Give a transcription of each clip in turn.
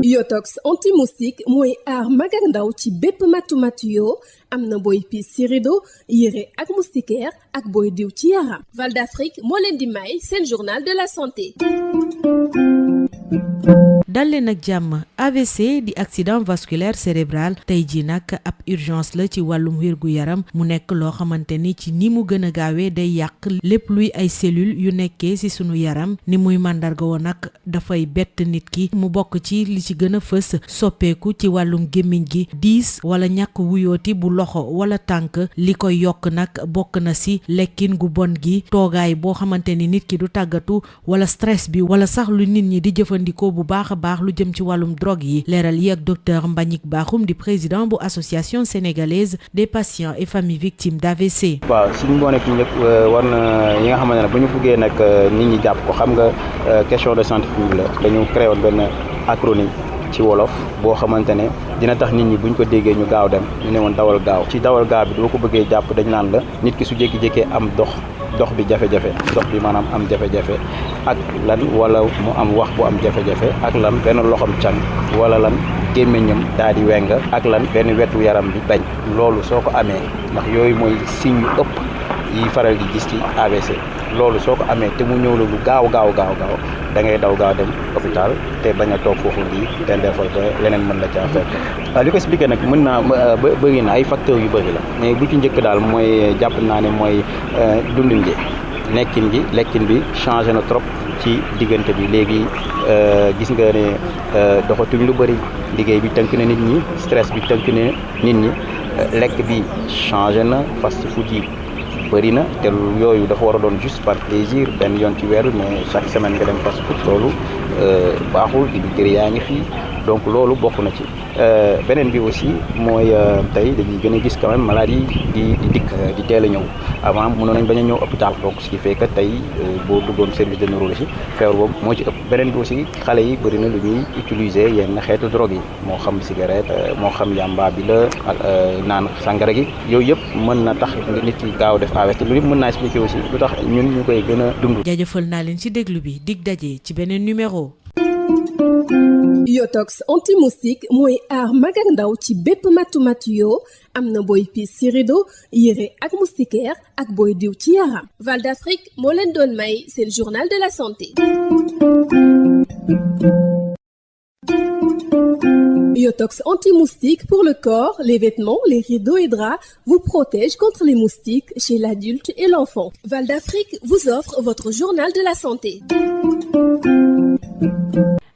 Yotox anti-moustique mooy aar mag ak ndaw ci bépp matu-matu yoo am na booy piis ci rido yére ak moustiquaire ak booy diw ci yaram. Val d'Afrique moo leen di may seen journal de la santé. dal leen ak jàmm. AVC di accident vasculaire cérébral tey ji nag ab urgence la ci wàllum wérgu yaram mu nekk loo xamante ni ci ni mu gën a gaawee day yàq lépp luy ay cellules yu nekkee ci sunu yaram ni muy màndarga woon nag dafay bett nit ki mu bokk ci li ci gën a fës soppeeku ci wàllum gémmiñ gi diis wala ñàkk wuyooti bu loxo wala tànk li koy yokk nag bokk na ci lekkin gu bon gi toogaay boo xamante ni nit ki du tàggatu wala stress bi wala sax lu nit ñi di jëfandikoo bu baax a baax lu jëm ci wàllum drogue yi leeral yi ak docteur Mbagnick Bakhoum di président bu association sénégalaise des patients et familles victimes d'AVC. waaw suñu moo nekk ñëpp war na yi nga xamante ne bu ñu buggee nag nit ñi jàpp ko xam nga question de santé publique la dañu créé woon benn acronyme ci wolof boo xamante ne dina tax nit ñi buñ ko déggee ñu gaaw dem ñu ne woon dawal gaaw ci dawal gaaw bi doo ko bëggee jàpp dañ naan la nit ki su jékki-jékkee am dox bi jafe-jafe dox bi maanaam am jafe-jafe ak lan wala mu am wax bu am jafe-jafe ak lan benn loxom can wala lan gémmiñam daal di weng ak lan benn wetu yaram bi bañ loolu soo ko amee ndax yooyu mooy signe yu ëpp yi faral di gis ci AVC loolu soo ko amee te mu ñëw la lu gaaw da ngay daw gaaw dem hôpital te bañ a toog foofu di tendeefal ba leneen mën la caa fekk. li ko expliqué nag mën naa bëri na ay facteurs yu bëri la mais bu ci njëkk daal mooy jàpp naa ne mooy dundin gi lekkin bi changé na trop ci diggante bi léegi gis nga ne doxatuñ lu bëri liggéey bi tënk na nit ñi stress bi tënk na nit ñi lekk bi changé na fast food yi bëri na te yooyu dafa war a doon juste par plaisir benn yoon ci weer mais chaque semaine nga dem fast food loolu baaxul dibiteri yaa ngi fii donc loolu bokk na ci beneen bi aussi mooy tey dañuy gën a gis quand même maladie di dikk di teel a ñëw avant mënoon nañ bañ a ñëw hôpital donc ce qui fait que tey boo duggoon service de neurologie feebar boobu moo ci ëpp beneen bi aussi xale yi bëri na lu ñuy utiliser yenn xeetu drogue yi moo xam cigarette moo xam yamba bi la ak naan sangara gi yooyu yëpp mën na tax nit ki gaaw def AVC loolu yëpp mën naa expliquer aussi lu tax ñun ñu koy gën a dund. jaajëfal naa leen ci déglu bi dig daje ci beneen numéro. Yotox anti-moustique mooy aar mag ak ndaw ci bépp matu-matu yoo am na booy piis ci rido yére ak moustiquaire ak booy diw ci yaram. Val d'Afrique moo leen doon may seen journal de la santé. Yotox anti-moustique pour le corps, les vêtements, les rideaux et draps vous protège contre les moustiques chez l'adulte et l'enfant. Val d'Afrique vous offre votre journal de la santé.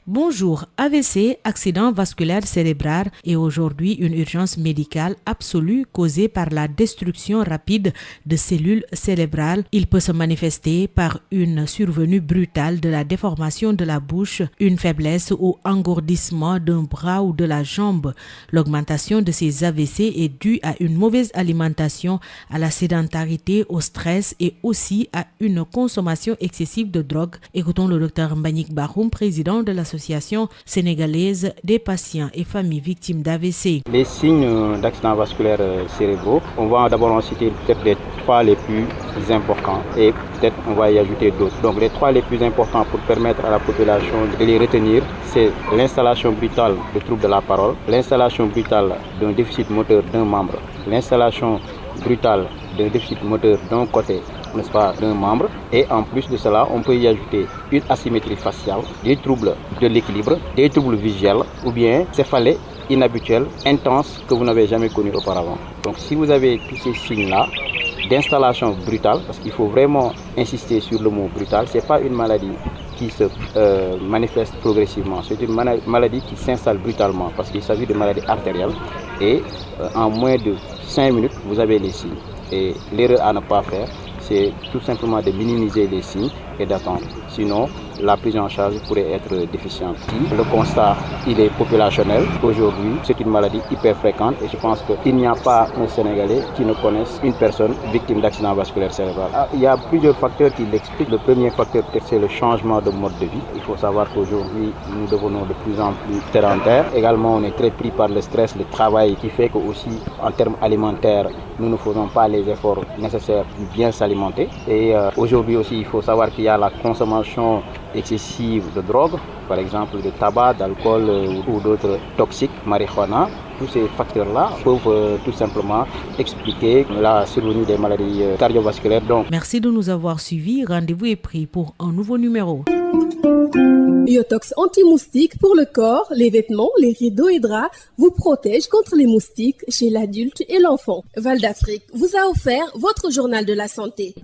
Bonjour, AVC, accident vasculaire cérébral, est aujourd'hui une urgence médicale absolue causée par la destruction rapide de cellules cérébrales. Il peut se manifester par une survenue brutale de la déformation de la bouche, une faiblesse ou engourdissement d'un bras ou de la jambe. L'augmentation de ces AVC est due à une mauvaise alimentation, à la sédentarité, au stress et aussi à une consommation excessive de drogue. Écoutons le docteur Mbagnick Bakhoum, président de l'association sénégalaise des patients et familles victimes d'AVC. Les signes d'accident vasculaire cérébraux, on va d'abord en citer peut-être les 3 les plus importants et peut-être on va y ajouter d'autres. Donc les 3 les plus importants pour permettre à la population de les retenir, c'est l'installation brutale de troubles de la parole, l'installation brutale d'un déficit moteur d'un membre, l'installation brutale d'un déficit moteur d'un côté, n'est-ce pas, d'un membre. Et en plus de cela, on peut y ajouter une asymétrie faciale, des troubles de l'équilibre, des troubles visuels ou bien céphalées inhabituelles, intenses que vous n'avez jamais connues auparavant. Donc si vous avez tous ces signes-là d'installation brutale, parce qu'il faut vraiment insister sur le mot brutal, c'est pas une maladie qui se manifeste progressivement, c'est une maladie qui s'installe brutalement parce qu'il s'agit de maladie artérielle et en moins de 5 minutes, vous avez les signes. Et l'erreur à ne pas faire, c'est tout simplement de minimiser les signes et d'attendre. Sinon, la prise en charge pourrait être déficiente. Le constat, il est populationnel. Aujourd'hui, c'est une maladie hyper fréquente et je pense qu'il n'y a pas un Sénégalais qui ne connaisse une personne victime d'accident vasculaire cérébral. Il y a plusieurs facteurs qui l'expliquent. Le premier facteur, c'est le changement de mode de vie. Il faut savoir qu'aujourd'hui, nous devenons de plus en plus sédentaires. Également, on est très pris par le stress, le travail qui fait que aussi, en termes alimentaires, nous ne faisons pas les efforts nécessaires pour bien s'alimenter. Et aujourd'hui aussi, il faut savoir qu'il y a la consommation consommation excessive de drogue, par exemple de tabac, d'alcool ou d'autres toxiques, marijuana. Tous ces facteurs-là peuvent tout simplement expliquer la survenue des maladies cardiovasculaires. Donc, merci de nous avoir suivis. Rendez-vous est pris pour un nouveau numéro. Biotox anti-moustique pour le corps, les vêtements, les rideaux et draps vous protège contre les moustiques chez l'adulte et l'enfant. Val d'Afrique vous a offert votre journal de la santé.